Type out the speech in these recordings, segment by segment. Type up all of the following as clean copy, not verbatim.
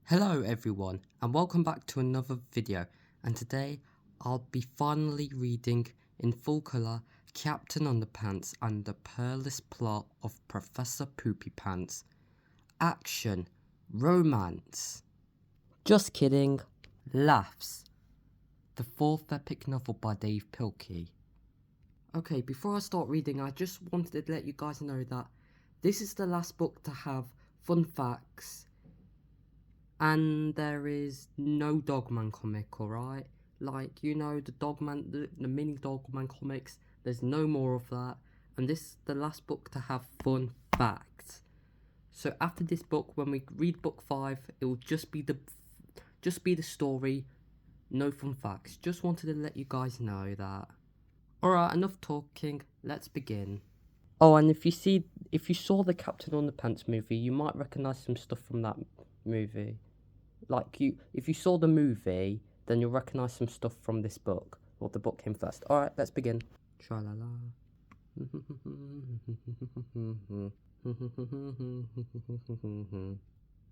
Hello everyone and welcome back to another video, and today I'll be finally reading in full colour Captain Underpants and the peerless plot of Professor Poopypants. Action, romance. Just kidding. Laughs. The fourth epic novel by Dave Pilkey. Okay, before I start reading, I just wanted to let you guys know that this is the last book to have fun facts. And there is no Dogman comic, alright? Like, you know, the Dogman, the mini Dogman comics, there's no more of that. And this is the last book to have fun facts. So after this book, when we read book 5, it will just be the story, no fun facts. Just wanted to let you guys know that. Alright, enough talking, let's begin. Oh, and if you saw the Captain Underpants movie, you might recognise some stuff from that movie. Like, if you saw the movie, then you'll recognise some stuff from this book. Or the book came first. Alright, let's begin. Tra-la-la.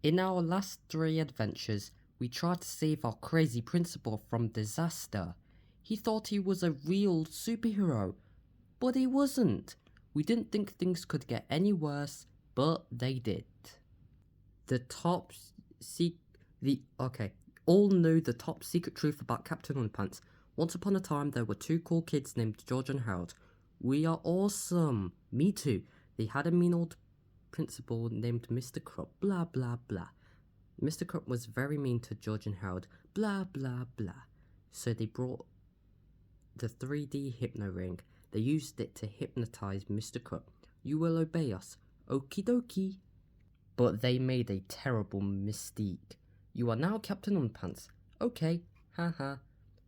In our last 3 adventures, we tried to save our crazy principal from disaster. He thought he was a real superhero, but he wasn't. We didn't think things could get any worse, but they did. All knew the top secret truth about Captain Underpants. Once upon a time, there were 2 cool kids named George and Harold. We are awesome. Me too. They had a mean old principal named Mr. Krupp. Blah, blah, blah. Mr. Krupp was very mean to George and Harold. Blah, blah, blah. So they brought the 3D hypno ring. They used it to hypnotize Mr. Krupp. You will obey us. Okie dokie. But they made a terrible mistake. You are now Captain Underpants. Okay, haha.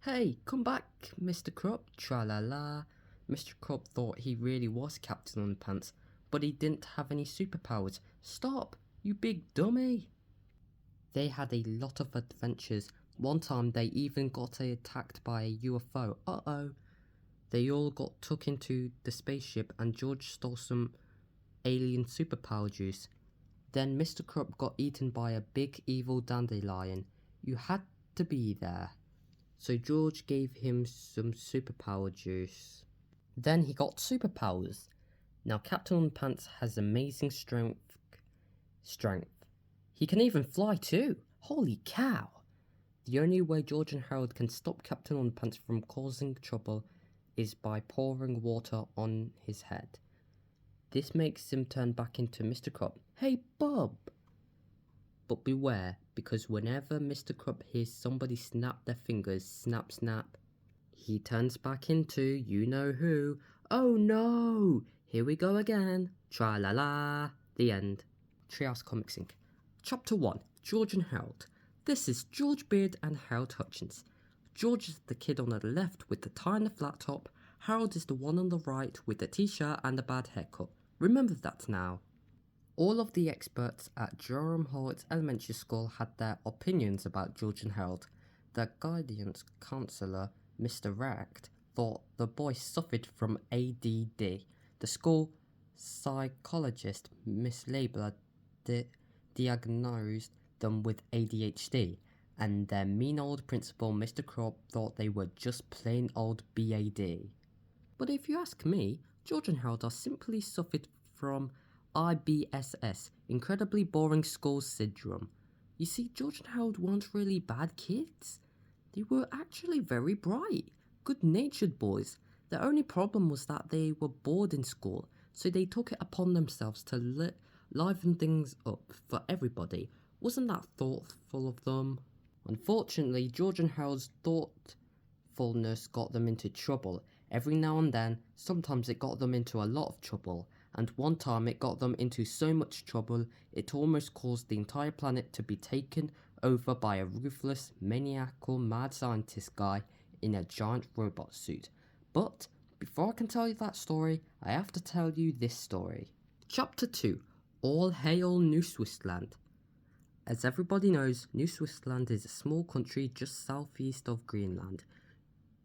Hey, come back, Mr. Krupp. Tra-la-la. Mr. Krupp thought he really was Captain Underpants, but he didn't have any superpowers. Stop, you big dummy. They had a lot of adventures. One time they even got attacked by a UFO. Uh-oh. They all got took into the spaceship and George stole some alien superpower juice. Then Mr. Krupp got eaten by a big evil dandelion. You had to be there. So George gave him some superpower juice. Then he got superpowers. Now Captain Underpants has amazing strength. He can even fly too. Holy cow. The only way George and Harold can stop Captain Underpants from causing trouble is by pouring water on his head. This makes him turn back into Mr. Krupp. Hey, Bob! But beware, because whenever Mr. Krupp hears somebody snap their fingers, snap, snap, he turns back into you-know-who. Oh no! Here we go again. Tra-la-la. The end. Treehouse Comics Inc. Chapter 1. George and Harold. This is George Beard and Harold Hutchins. George is the kid on the left with the tie and the flat top. Harold is the one on the right with the t-shirt and the bad haircut. Remember that now. All of the experts at Durham Hart Elementary School had their opinions about George and Harold. The guidance counsellor, Mr. Racht, thought the boys suffered from ADD. The school psychologist, Miss Labler, diagnosed them with ADHD. And their mean old principal, Mr. Krupp, thought they were just plain old BAD. But if you ask me, George and Harold are simply suffered from IBSS, Incredibly Boring School Syndrome. You see, George and Harold weren't really bad kids. They were actually very bright, good-natured boys. Their only problem was that they were bored in school, so they took it upon themselves to liven things up for everybody. Wasn't that thoughtful of them? Unfortunately, George and Harold's thoughtfulness got them into trouble. Every now and then, sometimes it got them into a lot of trouble, and one time it got them into so much trouble it almost caused the entire planet to be taken over by a ruthless, maniacal, mad scientist guy in a giant robot suit. But before I can tell you that story, I have to tell you this story. Chapter 2. All Hail New Switzerland. As everybody knows, New Switzerland is a small country just southeast of Greenland.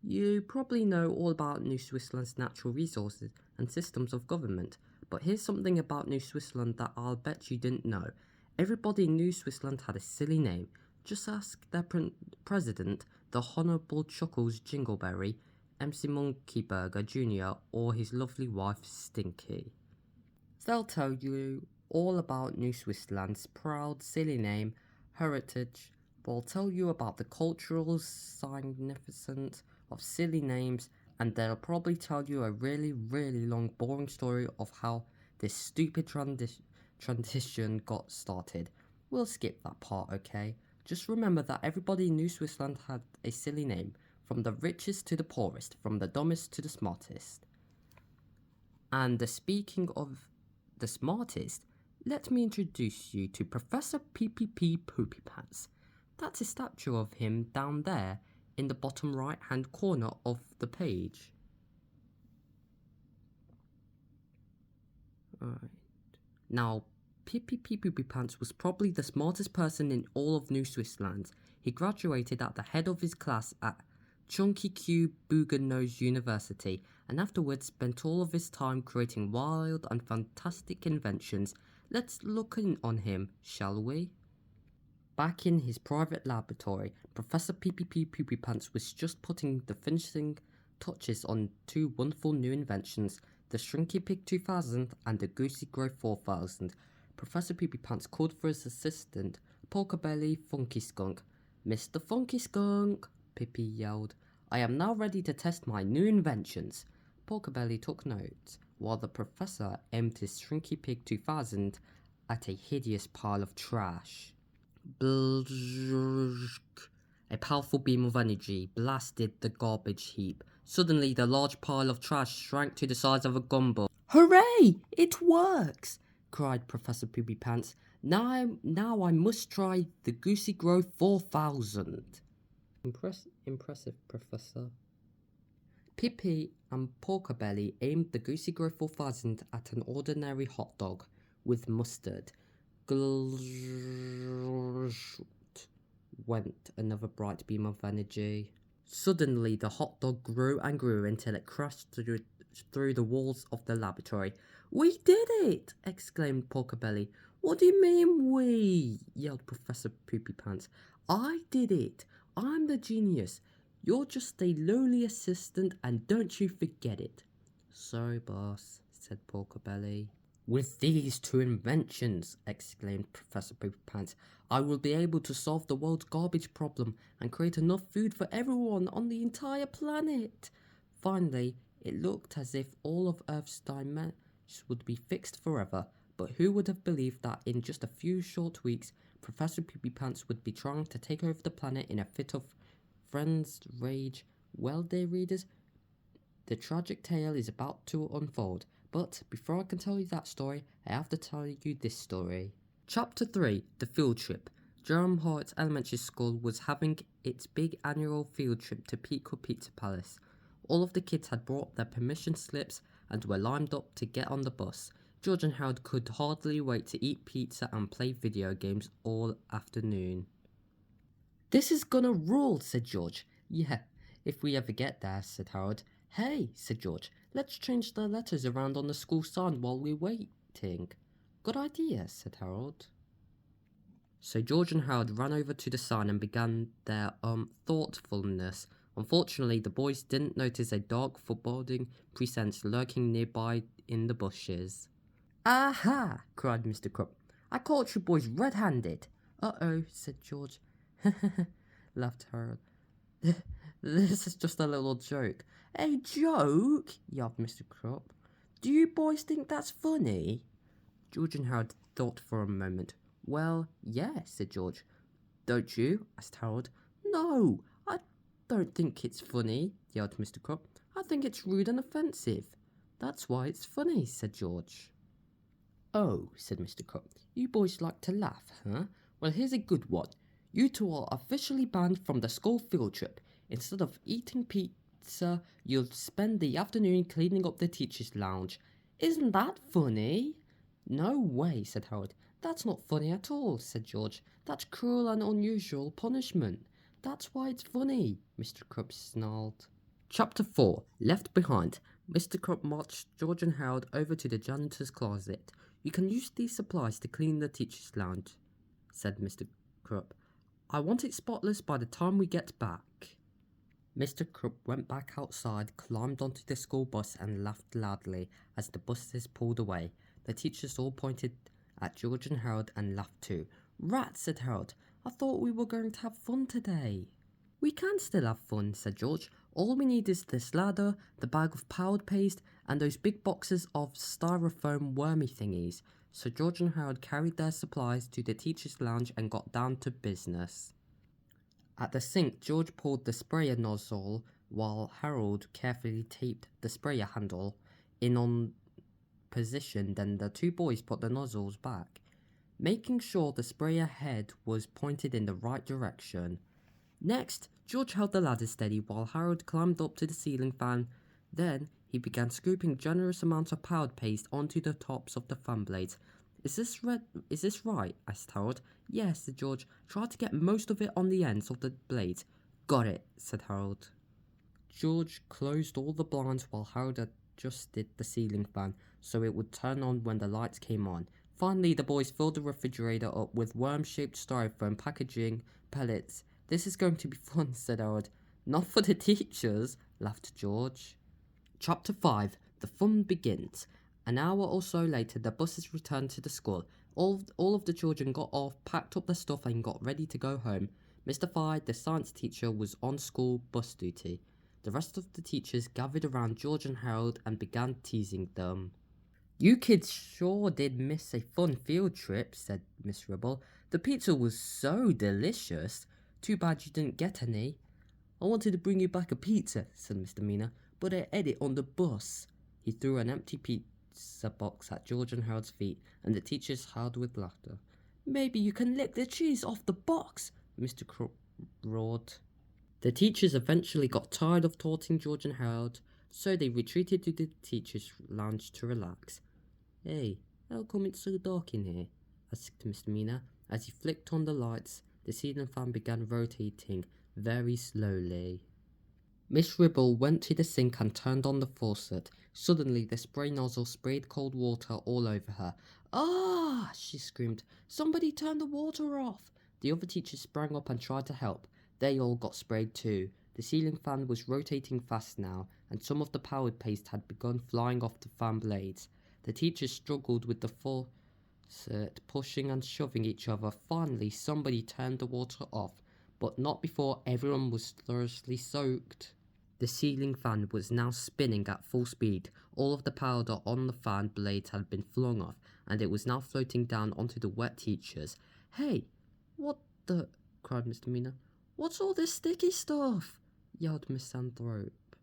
You probably know all about New Switzerland's natural resources and systems of government, but here's something about New Switzerland that I'll bet you didn't know. Everybody knew Swissland had a silly name. Just ask their president, the Honourable Chuckles Jingleberry, MC Monkeyburger Jr., or his lovely wife Stinky. They'll tell you all about New Swissland's proud, silly name, heritage. They'll tell you about the cultural significance of silly names, and they'll probably tell you a really, really long, boring story of how this stupid transition got started. We'll skip that part, okay? Just remember that everybody in New Swissland had a silly name, from the richest to the poorest, from the dumbest to the smartest. And speaking of the smartest, let me introduce you to Professor Poopypants. That's a statue of him down there in the bottom right hand corner of the page. Alright. Now, Poopypants was probably the smartest person in all of New Swissland. He graduated at the head of his class at Chunky Q Booger-Nose University, and afterwards spent all of his time creating wild and fantastic inventions. Let's look in on him, shall we? Back in his private laboratory, Professor Poopypants was just putting the finishing touches on two wonderful new inventions, the Shrinky Pig 2000 and the Goosey Grow 4000. Professor Poopypants called for his assistant, Porkabelly Funky Skunk. "Mr. Funky Skunk," Pippi yelled, "I am now ready to test my new inventions." Porkabelly took notes, while the professor aimed his Shrinky Pig 2000 at a hideous pile of trash. Blzzzk. A powerful beam of energy blasted the garbage heap. Suddenly, the large pile of trash shrank to the size of a gumball. "Hooray! It works!" cried Professor Poopypants. Now I must try the Goosey Grow 4000. Impressive, Professor. Pippi and Porkabelly aimed the Goosey Grow 4000 at an ordinary hot dog with mustard. Glzzt went another bright beam of energy. Suddenly, the hot dog grew and grew until it crashed through the walls of the laboratory. "We did it!" exclaimed Porkabelly. "What do you mean, we?" yelled Professor Poopypants. "I did it! I'm the genius. You're just a lowly assistant, and don't you forget it." "Sorry, boss," said Porkabelly. "With these two inventions," exclaimed Professor Poopypants, "I will be able to solve the world's garbage problem and create enough food for everyone on the entire planet." Finally, it looked as if all of Earth's dimensions would be fixed forever, but who would have believed that in just a few short weeks, Professor Poopypants would be trying to take over the planet in a fit of frenzied rage? Well, dear readers, the tragic tale is about to unfold. But before I can tell you that story, I have to tell you this story. Chapter 3, The Field Trip. Jerome Hart Elementary School was having its big annual field trip to Pico Pizza Palace. All of the kids had brought their permission slips and were lined up to get on the bus. George and Harold could hardly wait to eat pizza and play video games all afternoon. "This is gonna rule," said George. "Yeah, if we ever get there," said Harold. "Hey," said George, "let's change the letters around on the school sign while we're waiting." "Good idea," said Harold. So George and Harold ran over to the sign and began their thoughtfulness. Unfortunately, the boys didn't notice a dark, foreboding presence lurking nearby in the bushes. "Aha!" cried Mr. Krupp. "I caught you boys red-handed." "Uh-oh," said George. Laughed Harold. "This is just a little joke." "A joke?" yelled Mr. Krupp. "Do you boys think that's funny?" George and Harold thought for a moment. "Well, yeah," said George. "Don't you?" asked Harold. "No, I don't think it's funny," yelled Mr. Krupp. "I think it's rude and offensive." "That's why it's funny," said George. "Oh," said Mr. Krupp, "you boys like to laugh, huh? Well, here's a good one. You two are officially banned from the school field trip. Instead of eating pizza, you'll spend the afternoon cleaning up the teacher's lounge. Isn't that funny?" "No way," said Harold. "That's not funny at all," said George. "That's cruel and unusual punishment." "That's why it's funny," Mr. Krupp snarled. Chapter 4, Left Behind. Mr. Krupp marched George and Harold over to the janitor's closet. "You can use these supplies to clean the teacher's lounge," said Mr. Krupp. "I want it spotless by the time we get back." Mr. Krupp went back outside, climbed onto the school bus and laughed loudly as the buses pulled away. The teachers all pointed at George and Harold and laughed too. "Rats," said Harold. "I thought we were going to have fun today." "We can still have fun," said George. "All we need is this ladder, the bag of powdered paste, and those big boxes of styrofoam wormy thingies." So George and Harold carried their supplies to the teacher's lounge and got down to business. At the sink, George poured the sprayer nozzle while Harold carefully taped the sprayer handle in on position. Then the two boys put the nozzles back, making sure the sprayer head was pointed in the right direction. Next, George held the ladder steady while Harold climbed up to the ceiling fan. Then he began scooping generous amounts of powdered paste onto the tops of the fan blades. Is this right?" asked Harold. "Yes," said George. "Try to get most of it on the ends of the blades." "Got it," said Harold. George closed all the blinds while Harold adjusted the ceiling fan so it would turn on when the lights came on. Finally, the boys filled the refrigerator up with worm-shaped styrofoam packaging pellets. "This is going to be fun," said Harold. "Not for the teachers," laughed George. Chapter 5. The Fun Begins. An hour or so later, the buses returned to the school. All of the children got off, packed up their stuff, and got ready to go home. Mr. Fyde, the science teacher, was on school bus duty. The rest of the teachers gathered around George and Harold and began teasing them. "You kids sure did miss a fun field trip," said Miss Ribble. "The pizza was so delicious. Too bad you didn't get any." "I wanted to bring you back a pizza," said Mr. Mina, "but I ate it on the bus." He threw an empty pizza box at George and Harold's feet, and the teachers howled with laughter. "Maybe you can lick the cheese off the box," Mr. Krupp roared. The teachers eventually got tired of taunting George and Harold, so they retreated to the teachers' lounge to relax. "Hey, how come it's so dark in here?" asked Mr. Mina. As he flicked on the lights, the ceiling fan began rotating very slowly. Miss Ribble went to the sink and turned on the faucet. Suddenly, the spray nozzle sprayed cold water all over her. "Ah!" she screamed. "Somebody turn the water off!" The other teachers sprang up and tried to help. They all got sprayed too. The ceiling fan was rotating fast now, and some of the powdered paste had begun flying off the fan blades. The teachers struggled with the faucet, pushing and shoving each other. Finally, somebody turned the water off, but not before everyone was thoroughly soaked. The ceiling fan was now spinning at full speed. All of the powder on the fan blades had been flung off, and it was now floating down onto the wet teachers. "Hey, what the..." cried Mr. Mina. "What's all this sticky stuff?" yelled Miss Sandrope.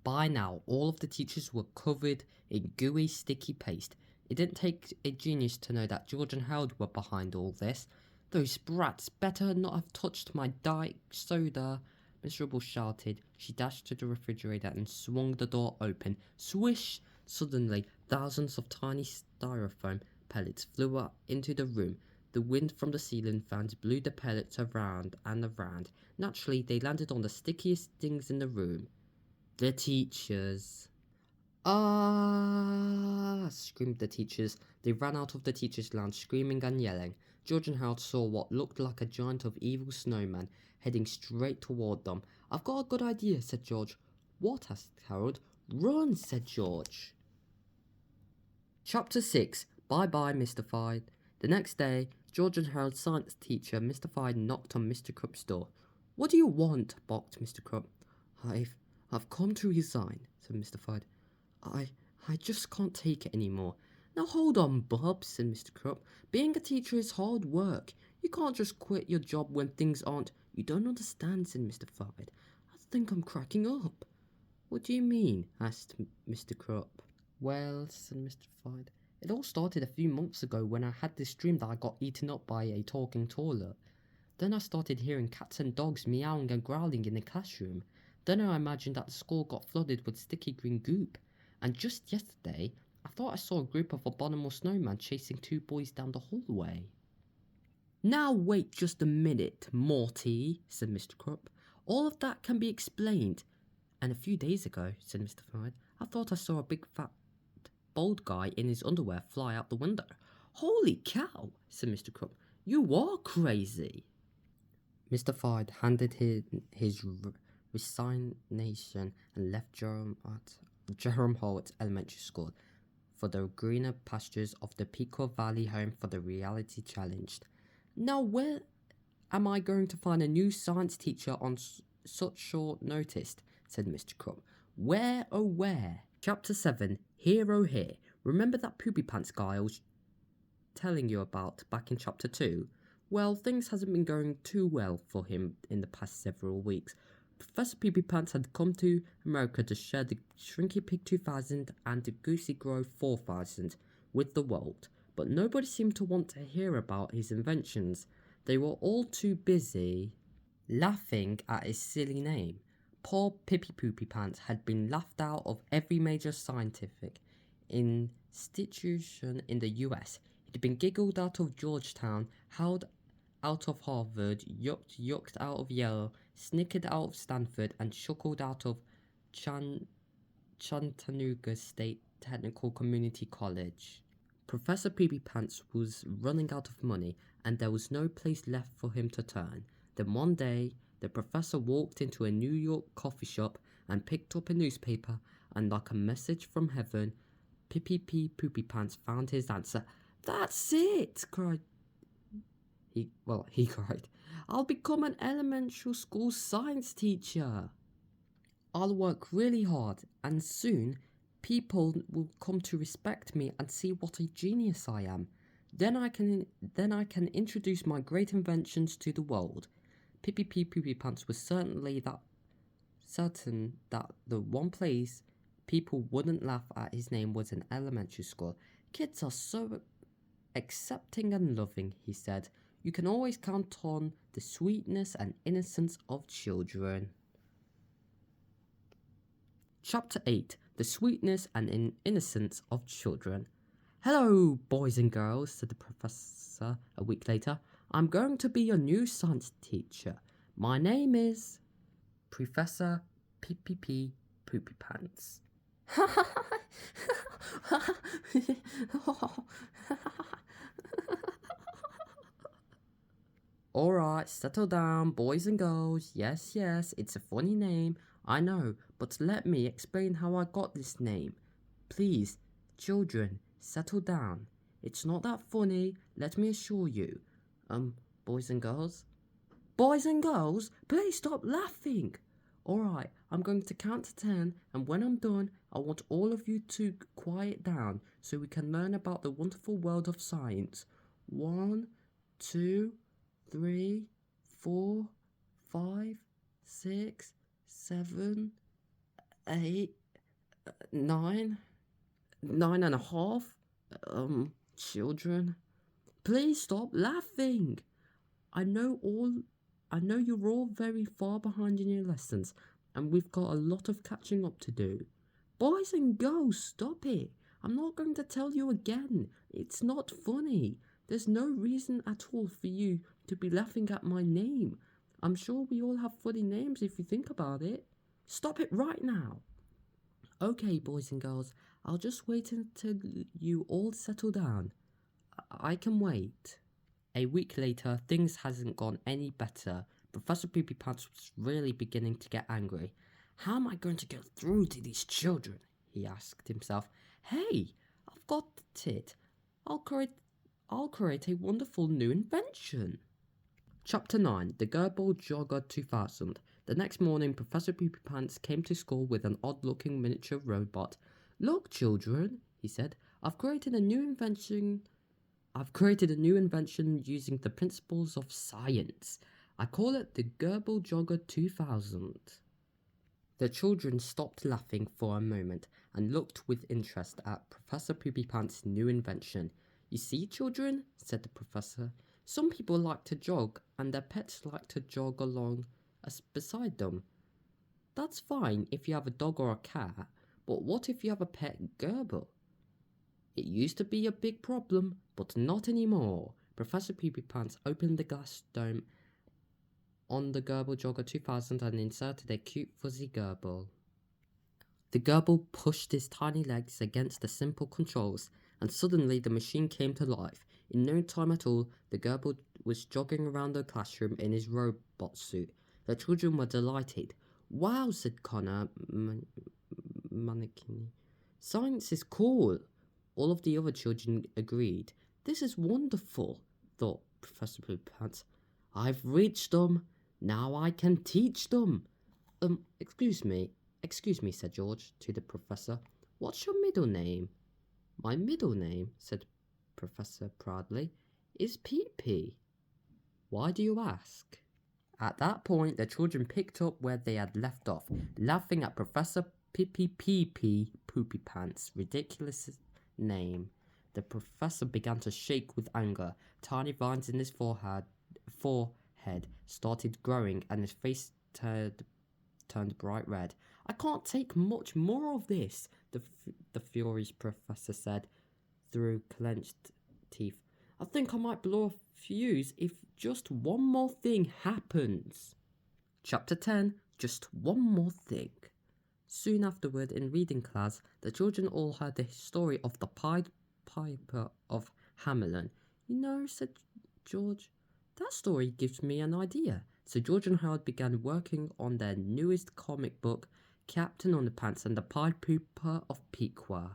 By now, all of the teachers were covered in gooey, sticky paste. It didn't take a genius to know that George and Harold were behind all this. "Those brats better not have touched my diet soda," Miss Ribble shouted. She dashed to the refrigerator and swung the door open. Swish! Suddenly, thousands of tiny styrofoam pellets flew out into the room. The wind from the ceiling fans blew the pellets around and around. Naturally, they landed on the stickiest things in the room. The teachers. "Ah!" screamed the teachers. They ran out of the teachers' lounge, screaming and yelling. George and Harold saw what looked like a giant of evil snowman heading straight toward them. "I've got a good idea," said George. "What?" asked Harold. "Run," said George. Chapter 6. Bye-bye, Mr. Fyde. The next day, George and Harold's science teacher, Mr. Fyde, knocked on Mr. Krupp's door. "What do you want?" barked Mr. Krupp. I've come to resign," said Mr. Fyde. I just can't take it anymore." "Now hold on, Bob," said Mr. Krupp. "Being a teacher is hard work. You can't just quit your job when things aren't..." "You don't understand," said Mr. Fyde. "I think I'm cracking up." "What do you mean?" asked Mr. Krupp. "Well," said Mr. Fyde, "it all started a few months ago when I had this dream that I got eaten up by a talking toilet. Then I started hearing cats and dogs meowing and growling in the classroom. Then I imagined that the school got flooded with sticky green goop. And just yesterday, I thought I saw a group of abominable snowmen chasing two boys down the hallway." "Now wait just a minute, Morty," said Mr. Krupp. "All of that can be explained." "And a few days ago," said Mr. Fyde, "I thought I saw a big fat bald guy in his underwear fly out the window." "Holy cow," said Mr. Krupp. You are crazy. Mr. Fyde handed his resignation and left Jerome Hall Elementary School for the greener pastures of the Pequot Valley home for the reality challenged. Now where am I going to find a new science teacher on such short notice? Said Mr. Crump. Where, oh where? Chapter 7, Here oh Here. Remember that Poopypants guy I was telling you about back in Chapter 2? Well, things hasn't been going too well for him in the past several weeks. Professor Poopypants had come to America to share the Shrinky Pig 2000 and the Goosey Grove 4000 with the world, but nobody seemed to want to hear about his inventions. They were all too busy laughing at his silly name. Poor Pippy Poopypants had been laughed out of every major scientific institution in the US. He'd been giggled out of Georgetown, howled out of Harvard, yucked out of Yale, snickered out of Stanford, and chuckled out of Chattanooga State Technical Community College. Professor Poopypants was running out of money, and there was no place left for him to turn. Then one day, the professor walked into a New York coffee shop and picked up a newspaper, and like a message from heaven, Pippy Poopypants found his answer. "That's it!" He cried. "I'll become an elementary school science teacher. I'll work really hard, and soon people will come to respect me and see what a genius I am. Then I can introduce my great inventions to the world." Pippy Poopypants was certain that the one place people wouldn't laugh at his name was an elementary school. "Kids are so accepting and loving," he said. "You can always count on the sweetness and innocence of children." Chapter 8, The Sweetness and Innocence of Children. "Hello, boys and girls," said the professor a week later. "I'm going to be your new science teacher. My name is Professor Pippy Poopypants." "Alright, settle down, boys and girls. Yes, it's a funny name, I know, but let me explain how I got this name. Please, children, settle down. It's not that funny, let me assure you. Boys and girls? Boys and girls, please stop laughing. Alright, I'm going to count to 10, and when I'm done, I want all of you to quiet down so we can learn about the wonderful world of science. 1, 2, 3, 4, 5, 6, 7, 8, 9, 9.5. Children, please stop laughing. I know you're all very far behind in your lessons, and we've got a lot of catching up to do. Boys and girls, stop it. I'm not going to tell you again. It's not funny. There's no reason at all for you to be laughing at my name. I'm sure we all have funny names if you think about it. Stop it right now." "Okay, boys and girls, I'll just wait until you all settle down. I can wait." A week later, things hasn't gone any better. Professor Poopypants was really beginning to get angry. "How am I going to get through to these children?" he asked himself. "Hey, I've got it. I'll create a wonderful new invention." Chapter 9, The Gerbil Jogger 2000. The next morning, Professor Poopypants came to school with an odd-looking miniature robot. "Look, children," he said, I've created a new invention using the principles of science. I call it the Gerbil Jogger 2000. The children stopped laughing for a moment and looked with interest at Professor Poopypants' new invention. "You see, children," said the professor, "some people like to jog, and their pets like to jog along beside them. That's fine if you have a dog or a cat, but what if you have a pet gerbil? It used to be a big problem, but not anymore." Professor Poopypants opened the glass dome on the Gerbil Jogger 2000 and inserted a cute fuzzy gerbil. The gerbil pushed his tiny legs against the simple controls, and suddenly the machine came to life. In no time at all, the gerbil was jogging around the classroom in his robot suit. The children were delighted. Wow, said Connor, mannequin. Science is cool. All of the other children agreed. This is wonderful, thought Professor Poopypants. I've reached them. Now I can teach them. Excuse me, said George to the professor. What's your middle name? My middle name, said Professor proudly, is Pee-Pee. Why do you ask? At that point, the children picked up where they had left off, laughing at Professor Poopypants' ridiculous name. The professor began to shake with anger. Tiny vines in his forehead started growing, and his face turned bright red. I can't take much more of this, the furious professor said through clenched teeth. I think I might blow a fuse if just one more thing happens. Chapter 10, Just One More Thing. Soon afterward, in reading class, the children all heard the story of the Pied Piper of Hamelin. You know, said George, that story gives me an idea. So George and Harold began working on their newest comic book, Captain Underpants and the Pied Piper of Pequot.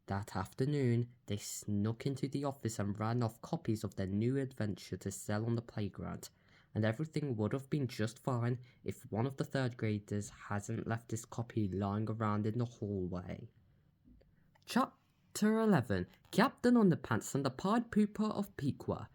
That afternoon, they snuck into the office and ran off copies of their new adventure to sell on the playground, and everything would have been just fine if one of the third graders hadn't left his copy lying around in the hallway. Chapter 11, Captain Underpants and the Pied Piper of Pequot,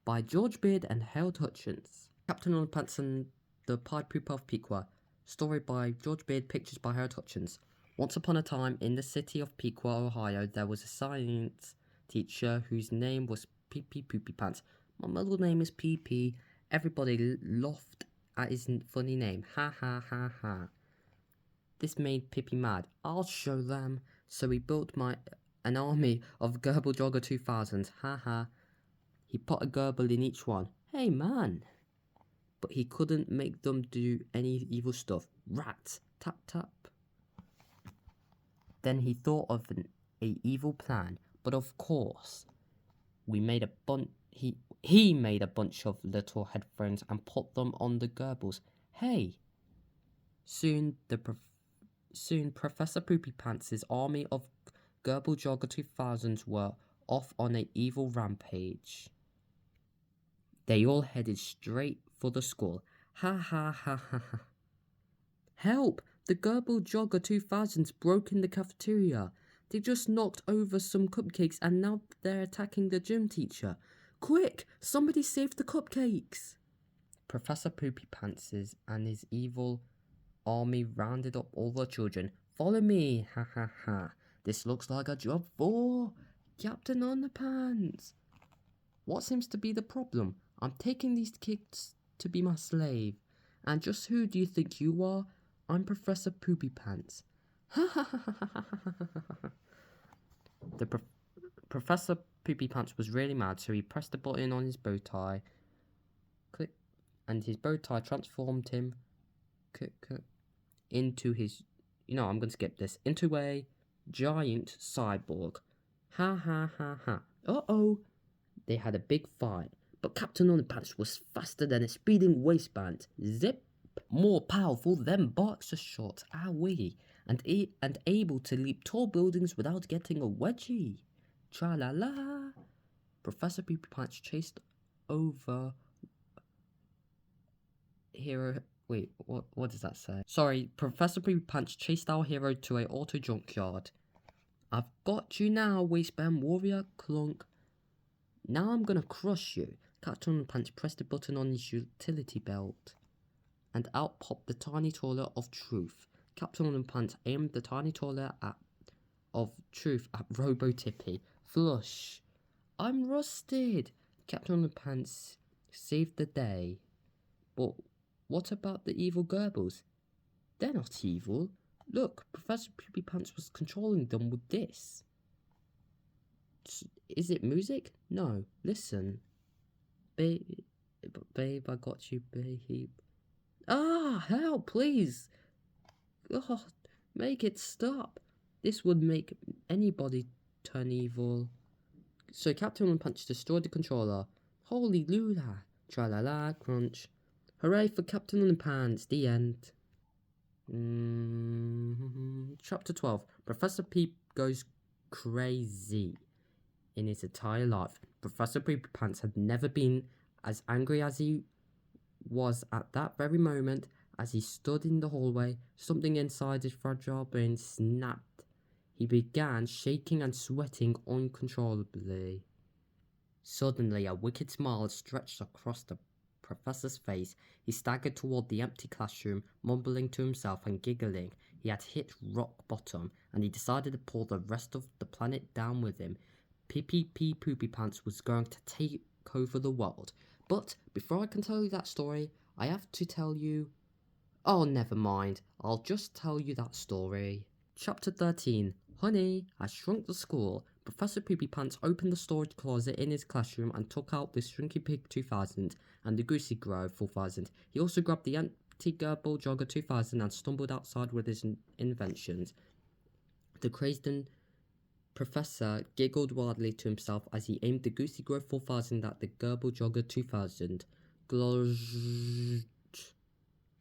by George Beard and Harold Hutchins. Captain Underpants and the Pied Piper of Pequot, story by George Beard, pictures by Harold Hutchins. Once upon a time, in the city of Pequot, Ohio, there was a science teacher whose name was Poopypants. My middle name is PP. Everybody laughed at his funny name. Ha ha ha ha. This made Pippi mad. I'll show them. So he built an army of Gerbil Jogger 2000s. Ha ha. He put a Gerbil in each one. Hey man. But he couldn't make them do any evil stuff. Rats. Tap tap. Then he thought of an evil plan, but of course, he made a bunch of little headphones and put them on the Gerbils. Hey! Soon Professor Poopypants' army of Gerbil Jogger 2000s were off on an evil rampage. They all headed straight for the school. Ha ha ha ha ha. Help! The Gerbil Jogger 2000s broke in the cafeteria. They just knocked over some cupcakes and now they're attacking the gym teacher. Quick! Somebody save the cupcakes! Professor Poopypants and his evil army rounded up all the children. Follow me! Ha ha ha. This looks like a job for Captain Underpants. What seems to be the problem? I'm taking these kids to be my slave. And just who do you think you are? I'm Professor Poopypants. Ha ha ha ha ha ha. Professor Poopypants was really mad, so he pressed the button on his bow tie. Click, and his bow tie transformed him into his. I'm going to skip this. Into a giant cyborg. Ha ha ha ha. Uh-oh. They had a big fight, but Captain Underpants was faster than a speeding waistband. Zip. More powerful than boxer shorts, wee, and able to leap tall buildings without getting a wedgie. Tra-la-la. Professor Poopypants chased over hero. Wait, what does that say? Sorry, Professor Poopypants chased our hero to a auto junkyard. I've got you now, waistband warrior, clunk. Now I'm gonna crush you. Captain Underpants pressed a button on his utility belt, and out popped the tiny toilet of truth. Captain Underpants aimed the tiny toilet of truth at Robo-Tippy. Flush. I'm rusted. Captain Underpants saved the day. But what about the evil Gerbils? They're not evil. Look, Professor Poopypants was controlling them with this. Is it music? No. Listen. Babe, I got you, babe. Help, please. God, make it stop. This would make anybody turn evil. So Captain Underpants destroyed the controller, Holy lula! Tra-la-la, crunch. Hooray for Captain Underpants, the end. Chapter 12. Professor Peep goes crazy. In his entire life, Professor Poopypants had never been as angry as he was at that very moment. As he stood in the hallway, something inside his fragile brain snapped. He began shaking and sweating uncontrollably. Suddenly, a wicked smile stretched across the professor's face. He staggered toward the empty classroom, mumbling to himself and giggling. He had hit rock bottom, and he decided to pull the rest of the planet down with him. Poopypants was going to take over the world. But before I can tell you that story, I have to tell you... Oh, never mind. I'll just tell you that story. Chapter 13. Honey, I Shrunk the School. Professor Poopypants opened the storage closet in his classroom and took out the Shrinky Pig 2000 and the Goosey Grove 4000. He also grabbed the empty Gerbil Jogger 2000 and stumbled outside with his inventions. The crazed professor giggled wildly to himself as he aimed the Goosey Grove 4000 at the Gerbil Jogger 2000.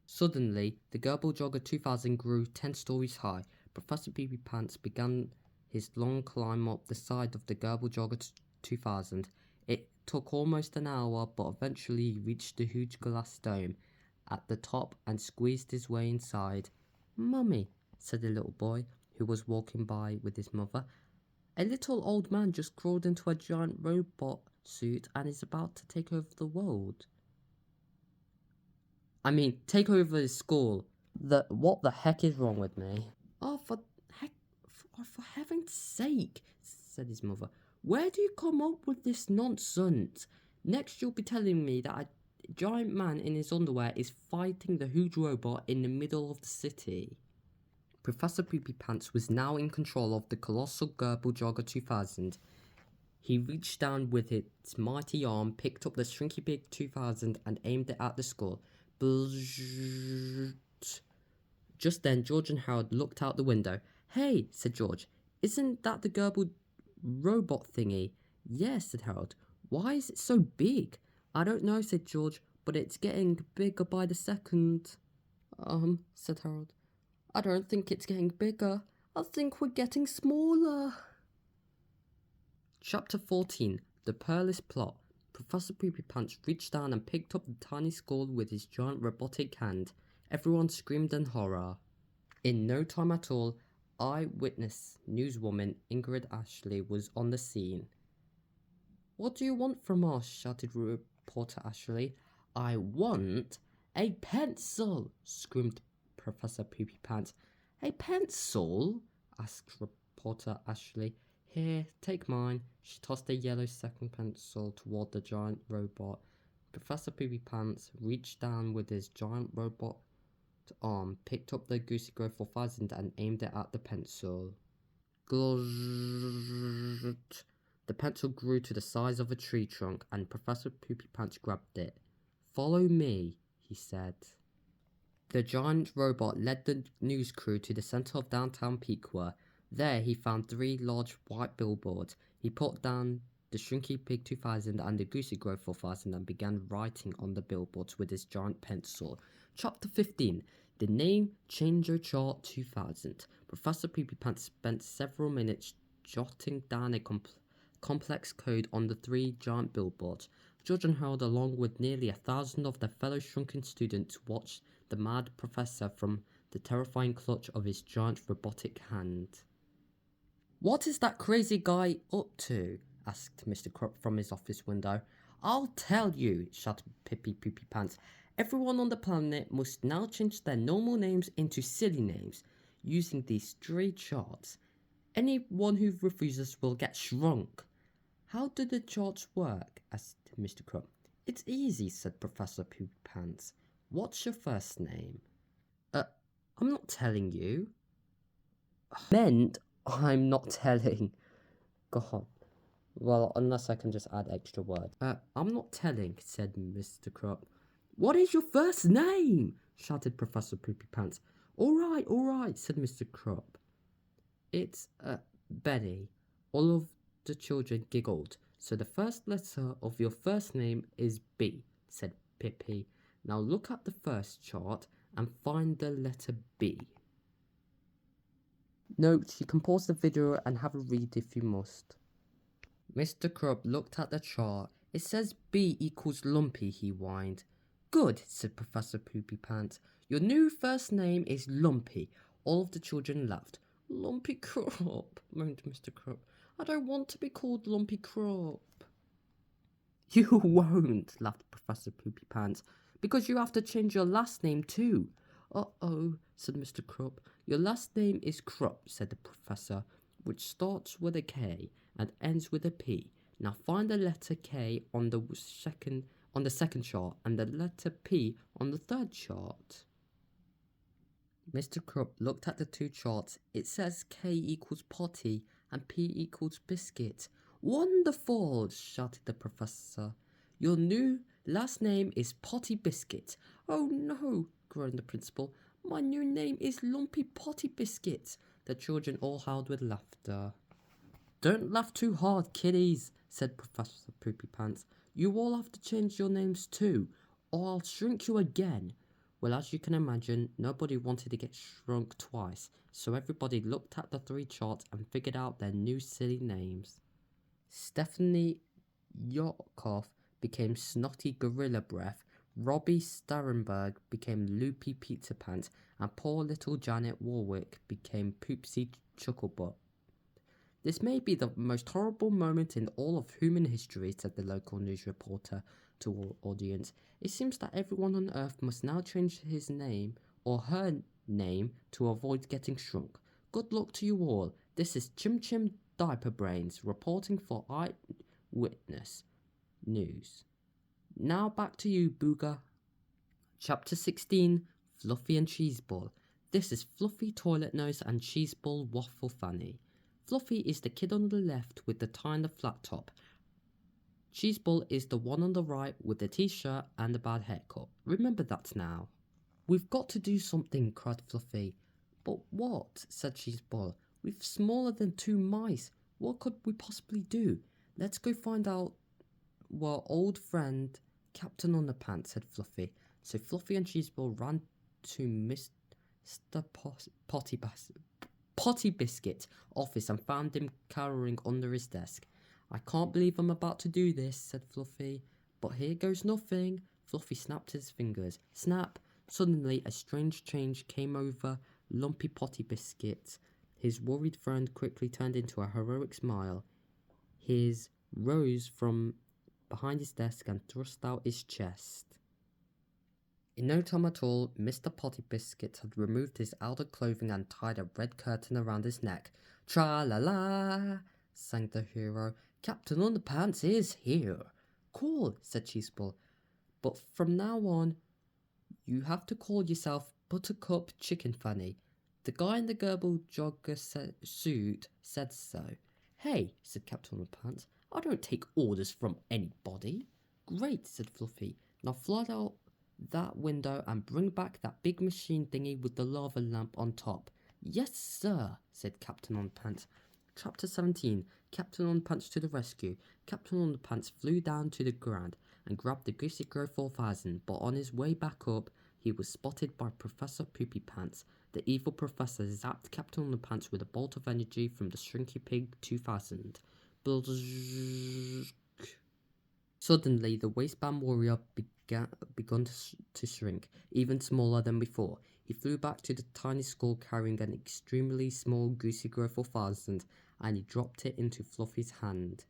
Suddenly, the Gerbil Jogger 2000 grew 10 stories high. Professor Poopypants began his long climb up the side of the Gerbil Jogger 2000. It took almost an hour, but eventually he reached the huge glass dome at the top and squeezed his way inside. "Mummy," said the little boy, who was walking by with his mother, "a little old man just crawled into a giant robot suit and is about to take over the world. I mean, take over his school. What the heck is wrong with me?" "Oh, for heaven's sake," said his mother. "Where do you come up with this nonsense? Next you'll be telling me that a giant man in his underwear is fighting the huge robot in the middle of the city." Professor Poopypants was now in control of the colossal Gerbil Jogger 2000. He reached down with its mighty arm, picked up the Shrinky Pig 2000 and aimed it at the skull. Just then, George and Harold looked out the window. "Hey," said George, "isn't that the Gerbil robot thingy?" "Yes," said Harold. "Why is it so big?" "I don't know," said George, "but it's getting bigger by the second." Said Harold. "I don't think it's getting bigger. I think we're getting smaller." Chapter 14. The Peerless Plot. Professor Poopypants reached down and picked up the tiny skull with his giant robotic hand. Everyone screamed in horror. In no time at all, eyewitness newswoman Ingrid Ashley was on the scene. "What do you want from us?" shouted reporter Ashley. "I want a pencil," screamed Professor Poopypants. "A pencil?" asked reporter Ashley. "Here, take mine." She tossed a yellow second pencil toward the giant robot. Professor Poopypants reached down with his giant robot arm, picked up the Goosey Grove 4000 and aimed it at the pencil. The pencil grew to the size of a tree trunk, and Professor Poopypants grabbed it. "Follow me," he said. The giant robot led the news crew to the center of downtown Pequea. There he found 3 large white billboards. He put down the Shrinky Pig 2000 and the Goosey Grove 4000 and began writing on the billboards with his giant pencil. Chapter 15. The Name Changer Chart 2000. Professor Poopypants spent several minutes jotting down a complex code on the 3 giant billboards. George and Harold, along with nearly 1,000 of their fellow shrunken students, watched the mad professor from the terrifying clutch of his giant robotic hand. "What is that crazy guy up to?" asked Mr. Krupp from his office window. "I'll tell you," shouted Poopypants. "Everyone on the planet must now change their normal names into silly names using these stray charts. Anyone who refuses will get shrunk." "How do the charts work?" asked Mr. Krupp. "It's easy," said Professor Poopypants. "What's your first name?" I'm not telling you." "Meant I'm not telling." God. Well, unless I can just add extra words. I'm not telling," said Mr. Krupp. "What is your first name?" shouted Professor Poopypants. All right, said Mr. Krupp. "It's, Benny." All of the children giggled. So the first letter of your first name is B, said Pippi. Now look at the first chart and find the letter B. Note, you can pause the video and have a read if you must. Mr. Crab looked at the chart. It says B equals Lumpy, he whined. Good, said Professor Poopypants. Your new first name is Lumpy. All of the children laughed. Lumpy Crab, moaned Mr. Crab. I don't want to be called Lumpy Crab. You won't, laughed Professor Poopypants, because you have to change your last name too. Uh-oh, said Mr. Crab. Your last name is Crab, said the professor, which starts with a K and ends with a P. Now find the letter K on the second chart and the letter P on the third chart. Mr. Crab looked at the two charts. It says K equals potty and P equals biscuit. Wonderful, shouted the professor. Your new last name is Potty Biscuit. Oh no, groaned the principal. My new name is Lumpy Potty Biscuit. The children all howled with laughter. Don't laugh too hard, kiddies, said Professor Poopypants. You all have to change your names too, or I'll shrink you again. Well, as you can imagine, nobody wanted to get shrunk twice, so everybody looked at the three charts and figured out their new silly names. Stephanie Yorkoff became Snotty Gorilla Breath, Robbie Starenberg became Loopy Pizza Pants, and poor little Janet Warwick became Poopsie Chucklebutt. This may be the most horrible moment in all of human history, said the local news reporter to our audience. It seems that everyone on Earth must now change his name or her name to avoid getting shrunk. Good luck to you all. This is Chim Chim Diaper Brains reporting for Eyewitness News. Now back to you, Booger. Chapter 16, Fluffy and Cheeseball. This is Fluffy Toilet Nose and Cheeseball Waffle Fanny. Fluffy is the kid on the left with the tie and the flat top. Cheeseball is the one on the right with the t-shirt and the bad haircut. Remember that now. We've got to do something, cried Fluffy. But what? Said Cheeseball. We're smaller than 2 mice. What could we possibly do? Let's go find out our old friend Captain Underpants, said Fluffy. So Fluffy and Cheeseball ran to Mr. Potty Biscuit office and found him cowering under his desk. I can't believe I'm about to do this, said Fluffy. But here goes nothing. Fluffy snapped his fingers. Snap! Suddenly a strange change came over Lumpy Potty Biscuit. His worried friend quickly turned into a heroic smile. His rose from behind his desk and thrust out his chest. In no time at all, Mr. Potty Biscuit had removed his outer clothing and tied a red curtain around his neck. Tra-la-la, sang the hero. Captain Underpants is here. Cool, said Cheeseball. But from now on, you have to call yourself Buttercup Chicken Fanny. The guy in the Gerbil Jogger suit said so. Hey, said Captain Underpants, I don't take orders from anybody. Great, said Fluffy. Now fly out that window and bring back that big machine thingy with the lava lamp on top. Yes, sir, said Captain Underpants. Chapter 17, Captain Underpants to the rescue. Captain Underpants flew down to the ground and grabbed the Goosey Grow 4000, but on his way back up, he was spotted by Professor Poopypants. The evil professor zapped Captain Underpants with a bolt of energy from the Shrinky Pig 2000. Suddenly, the waistband warrior begun to shrink, even smaller than before. He flew back to the tiny skull carrying an extremely small Goosey Grow 4000, and he dropped it into Fluffy's hand.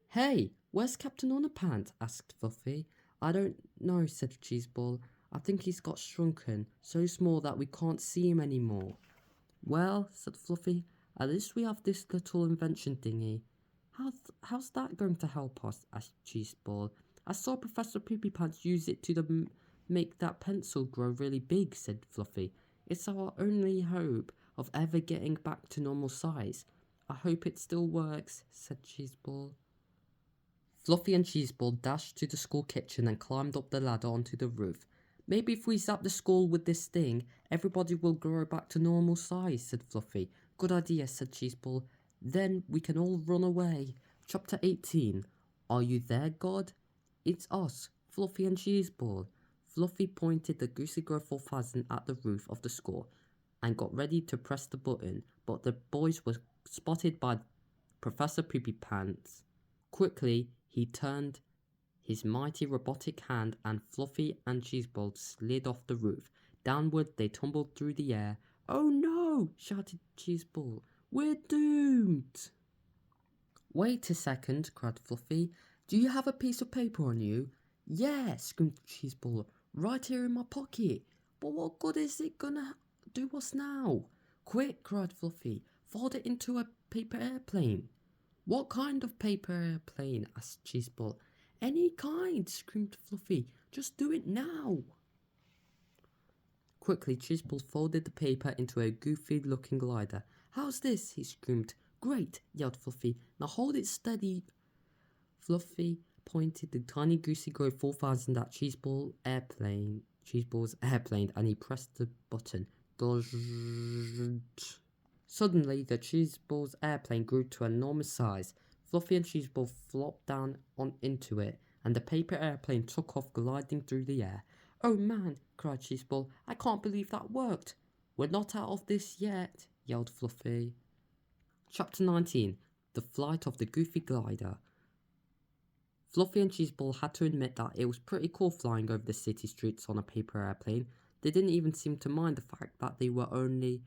Hey, where's Captain Underpants? Asked Fluffy. I don't know, said Cheeseball. I think he's got shrunken, so small that we can't see him anymore. Well, said Fluffy, at least we have this little invention thingy. How's that going to help us? Asked Cheeseball. I saw Professor Poopypants use it to make that pencil grow really big, said Fluffy. It's our only hope of ever getting back to normal size. I hope it still works, said Cheeseball. Fluffy and Cheeseball dashed to the school kitchen and climbed up the ladder onto the roof. Maybe if we zap the school with this thing, everybody will grow back to normal size, said Fluffy. Good idea, said Cheeseball. Then we can all run away. Chapter 18, Are you there, God? It's us, Fluffy and Cheeseball. Fluffy pointed the Goosey Girl 4000 at the roof of the school and got ready to press the button, but the boys were spotted by Professor Poopypants. Quickly, he turned his mighty robotic hand and Fluffy and Cheeseball slid off the roof. Downward they tumbled through the air. "Oh no!" shouted Cheeseball. "We're doomed!" "Wait a second," cried Fluffy. "Do you have a piece of paper on you?" "Yeah," screamed Cheeseball. "Right here in my pocket. But what good is it gonna do us now?" "Quick," cried Fluffy. "Fold it into a paper airplane." "What kind of paper airplane?" asked Cheeseball. "Any kind," screamed Fluffy. "Just do it now." Quickly, Cheeseball folded the paper into a goofy-looking glider. "How's this?" he screamed. "Great," yelled Fluffy. "Now hold it steady." Fluffy pointed the tiny Goosey Girl 4000 at Cheeseball's airplane, and he pressed the button. Suddenly, the Cheeseball's airplane grew to enormous size. Fluffy and Cheeseball flopped down into it, and the paper airplane took off, gliding through the air. "Oh man," cried Cheeseball, "I can't believe that worked." "We're not out of this yet," yelled Fluffy. Chapter 19. The Flight of the Goofy Glider. Fluffy and Cheeseball had to admit that it was pretty cool flying over the city streets on a paper airplane. They didn't even seem to mind the fact that they were only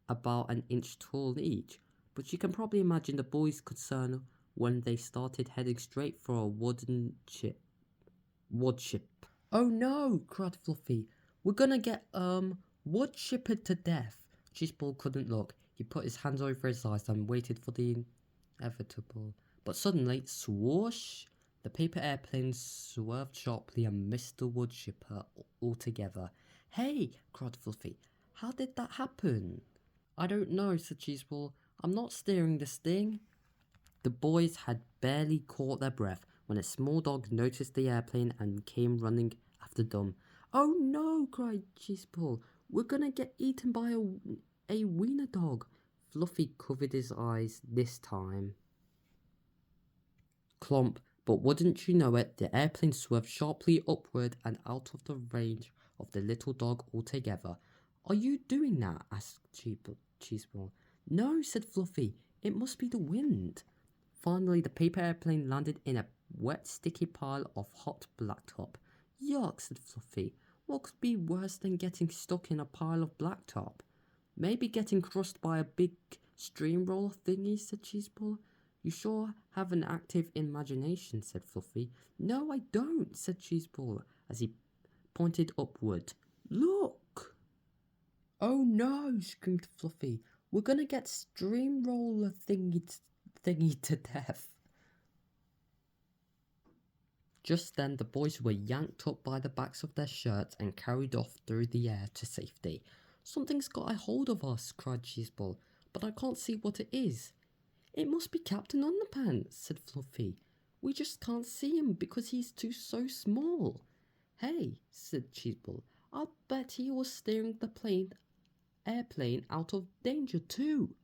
about an inch tall each, but you can probably imagine the boys' concern when they started heading straight for a wood ship. "Oh no!" cried Fluffy. "We're gonna get, wood chippered to death." Cheeseball couldn't look. He put his hands over his eyes and waited for the inevitable. But suddenly, swoosh! The paper airplane swerved sharply and missed the wood chipper altogether. "Hey!" cried Fluffy. "How did that happen?" "I don't know," said Cheeseball. "I'm not steering this thing." The boys had barely caught their breath when a small dog noticed the airplane and came running after them. "Oh no!" cried Cheeseball. "We're gonna get eaten by a wiener dog." Fluffy covered his eyes this time. Clomp, but wouldn't you know it, the airplane swerved sharply upward and out of the range of the little dog altogether. "Are you doing that?" asked Cheeseball. "No," said Fluffy. "It must be the wind." Finally, the paper airplane landed in a wet, sticky pile of hot blacktop. "Yuck," said Fluffy. "What could be worse than getting stuck in a pile of blacktop?" "Maybe getting crushed by a big steamroller thingy," said Cheeseball. "You sure have an active imagination," said Fluffy. "No, I don't," said Cheeseball as he pointed upward. "Look!" "Oh no!" screamed Fluffy. "We're gonna get steamroller thingy to death." Just then the boys were yanked up by the backs of their shirts and carried off through the air to safety. "Something's got a hold of us," cried Cheeseball, "but I can't see what it is." "It must be Captain Underpants," said Fluffy. "We just can't see him because he's so small." "Hey," said Cheeseball, "I'll bet he was steering the airplane out of danger too."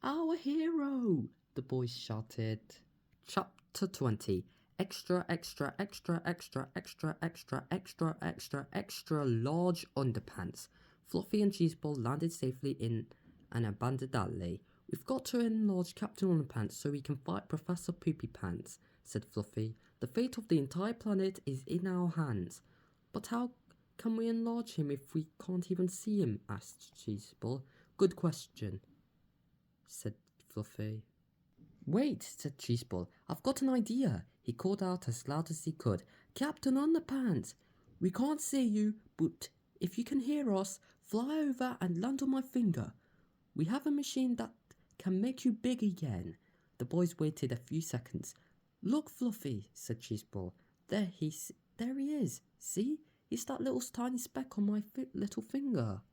"Our hero!" the boys shouted. Chapter 20. Extra, extra, extra, extra, extra, extra, extra, extra, extra large underpants. Fluffy and Cheeseball landed safely in an abandoned alley. "We've got to enlarge Captain Underpants so we can fight Professor Poopypants," said Fluffy. "The fate of the entire planet is in our hands." "But how can we enlarge him if we can't even see him?" asked Cheeseball. "Good question," said Fluffy. "Wait," said Cheeseball. "I've got an idea." He called out as loud as he could. "Captain Underpants! We can't see you, but if you can hear us, fly over and land on my finger. We have a machine that can make you big again." The boys waited a few seconds. "Look, Fluffy," said Cheeseball. There he is. See? He's that little tiny speck on my little finger."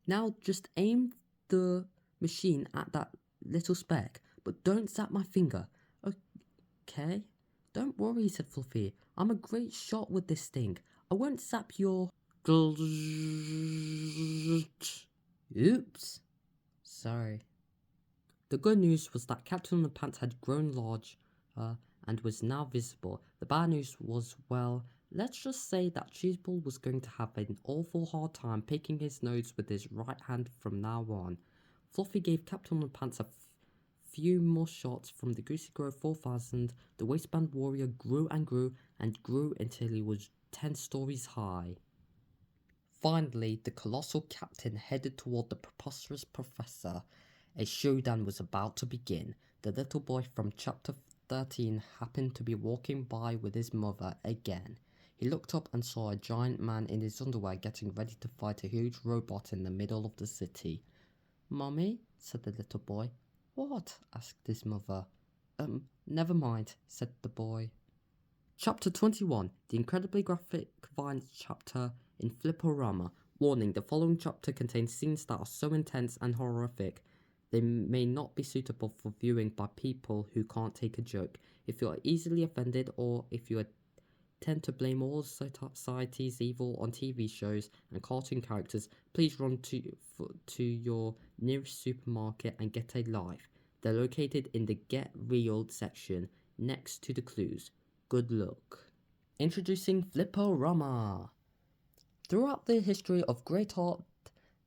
"Now just aim the machine at that little speck, but don't zap my finger." "Okay." "Don't worry," said Fluffy. "I'm a great shot with this thing. I won't zap your..." Oops. Sorry. The good news was that Captain Underpants had grown large and was now visible. The bad news was, well, let's just say that Cheeseball was going to have an awful hard time picking his nose with his right hand from now on. Fluffy gave Captain Underpants a few more shots from the Goosey Grove 4000. The waistband warrior grew and grew and grew until he was 10 stories high. Finally, the colossal captain headed toward the preposterous professor. A showdown was about to begin. The little boy from chapter 13 happened to be walking by with his mother again. He looked up and saw a giant man in his underwear getting ready to fight a huge robot in the middle of the city. "Mummy," said the little boy. "What?" asked his mother. Never mind," said the boy. Chapter 21, the incredibly graphic violence chapter in Flip-O-Rama. Warning, the following chapter contains scenes that are so intense and horrific they may not be suitable for viewing by people who can't take a joke. If you are easily offended, or if you tend to blame all society's evil on TV shows and cartoon characters, please run to your nearest supermarket and get a life. They're located in the Get Real section next to the clues. Good luck. Introducing Flip-O-Rama. Throughout the history of great art,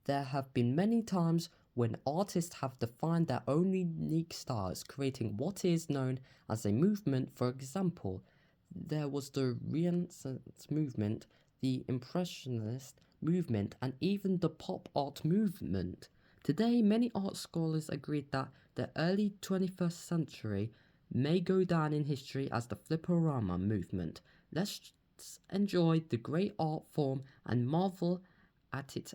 there have been many times when artists have defined their own unique styles, creating what is known as a movement. For example, there was the Renaissance movement, the Impressionist movement, and even the pop art movement. Today, many art scholars agreed that the early 21st century may go down in history as the Flip-O-Rama movement. Let's enjoy the great art form and marvel at its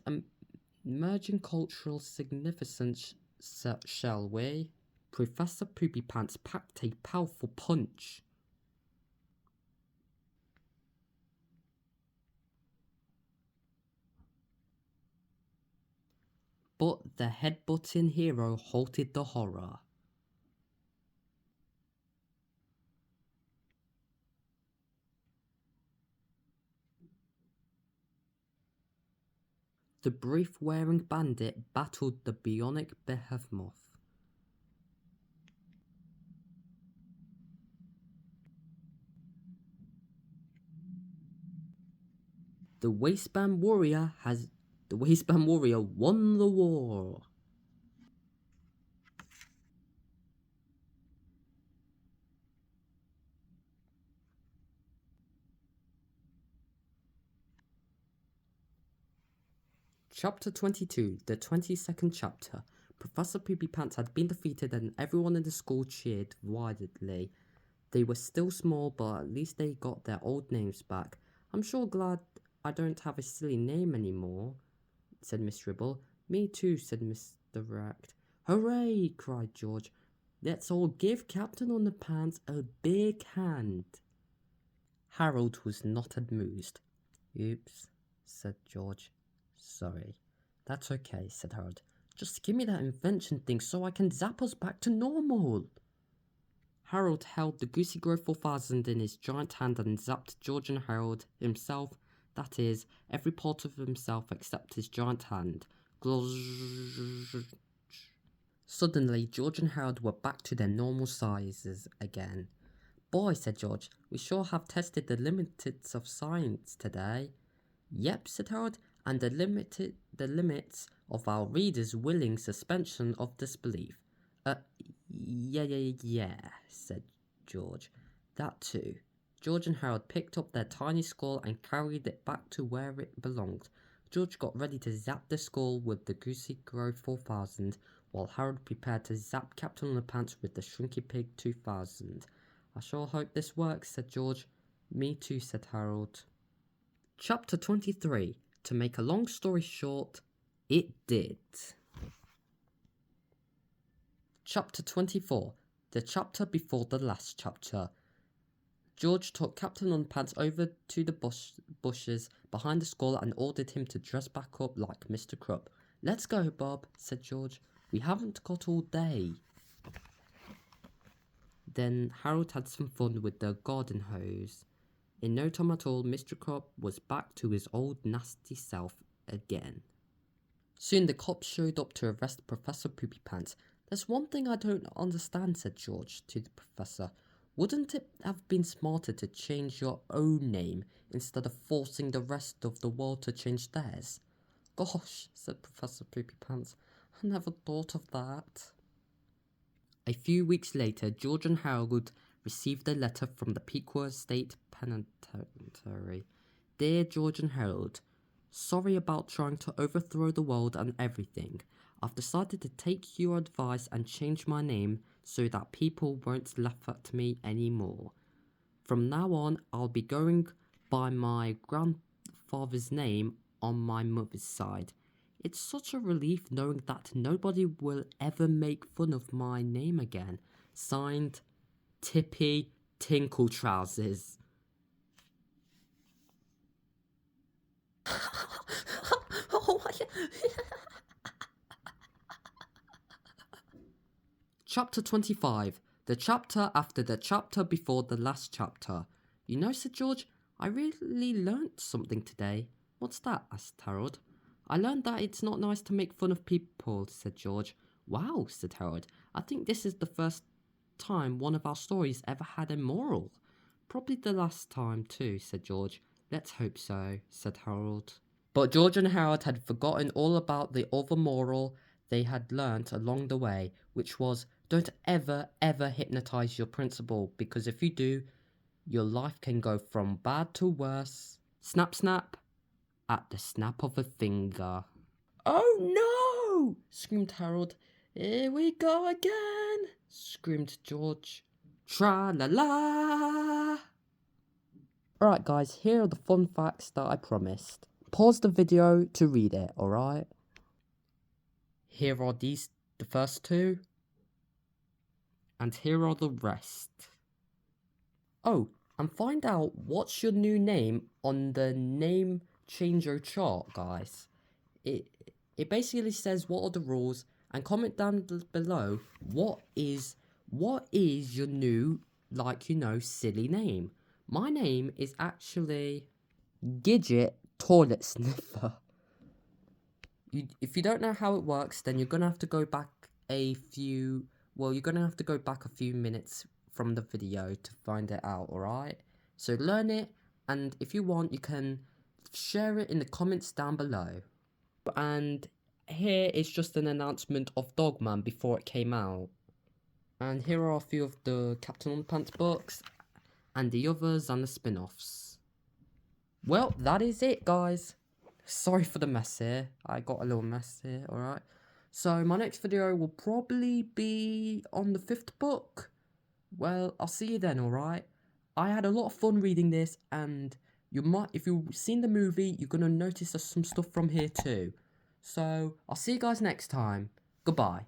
emerging cultural significance, shall we? Professor Poopypants packed a powerful punch. But the headbutting hero halted the horror. The brief-wearing bandit battled the bionic behemoth. The waistband warrior won the war. Chapter 22, the 22nd chapter. Professor Poopypants had been defeated and everyone in the school cheered wildly. They were still small, but at least they got their old names back. "I'm sure glad I don't have a silly name anymore," said Miss Ribble. "Me too," said Mr. Ract. "Hooray!" cried George. "Let's all give Captain Underpants a big hand." Harold was not amused. "Oops," said George. "Sorry." "That's okay," said Harold. "Just give me that invention thing so I can zap us back to normal." Harold held the Goosey Grove 4000 in his giant hand and zapped George and Harold himself, that is, every part of himself except his giant hand. Suddenly, George and Harold were back to their normal sizes again. "Boy," said George, "we sure have tested the limits of science today." "Yep," said Harold, "and the limits of our readers' willing suspension of disbelief." Yeah, said George. "That too." George and Harold picked up their tiny skull and carried it back to where it belonged. George got ready to zap the skull with the Goosey Grove 4000, while Harold prepared to zap Captain Underpants with the Shrinky Pig 2000. "I sure hope this works," said George. "Me too," said Harold. Chapter 23. To make a long story short, it did. Chapter 24. The chapter before the last chapter. George took Captain Underpants over to the bushes behind the skull and ordered him to dress back up like Mr. Krupp. "Let's go, Bob," said George. "We haven't got all day." Then Harold had some fun with the garden hose. In no time at all, Mr. Krupp was back to his old nasty self again. Soon the cops showed up to arrest Professor Poopypants. There's one thing I don't understand, said George to the professor. Wouldn't it have been smarter to change your own name instead of forcing the rest of the world to change theirs? Gosh, said Professor Poopypants, I never thought of that. A few weeks later, George and Harold received a letter from the Pequot State Penitentiary. Dear George and Harold, sorry about trying to overthrow the world and everything. I've decided to take your advice and change my name so that people won't laugh at me anymore. From now on, I'll be going by my grandfather's name on my mother's side. It's such a relief knowing that nobody will ever make fun of my name again. Signed, Tippy Tinkle Trousers. Chapter 25. The chapter after the chapter before the last chapter. You know, said George, I really learnt something today. What's that? Asked Harold. I learned that it's not nice to make fun of people, said George. Wow, said Harold. I think this is the first time one of our stories ever had a moral. Probably the last time too, said George. Let's hope so, said Harold. But George and Harold had forgotten all about the other moral they had learnt along the way, which was, don't ever hypnotize your principal, because if you do, your life can go from bad to worse. Snap, snap, at the snap of a finger. Oh no! Screamed Harold. Here we go again! Screamed George. Tra-la-la! Alright guys, here are the fun facts that I promised. Pause the video to read it, alright? Here are the first two. And here are the rest. Oh, and find out what's your new name on the name changer chart, guys. It basically says what are the rules, and comment down below what is your new, like, you know, silly name. My name is actually Gidget Toilet Sniffer. If you don't know how it works, then you're gonna have to go back a few minutes from the video to find it out, alright? So learn it, and if you want, you can share it in the comments down below. And here is just an announcement of Dogman before it came out. And here are a few of the Captain Underpants books, and the others and the spin-offs. Well, that is it, guys. Sorry for the mess here. I got a little mess here, alright? So my next video will probably be on the 5th book. Well, I'll see you then, alright? I had a lot of fun reading this, and you might, if you've seen the movie, you're gonna notice some stuff from here too. So, I'll see you guys next time. Goodbye.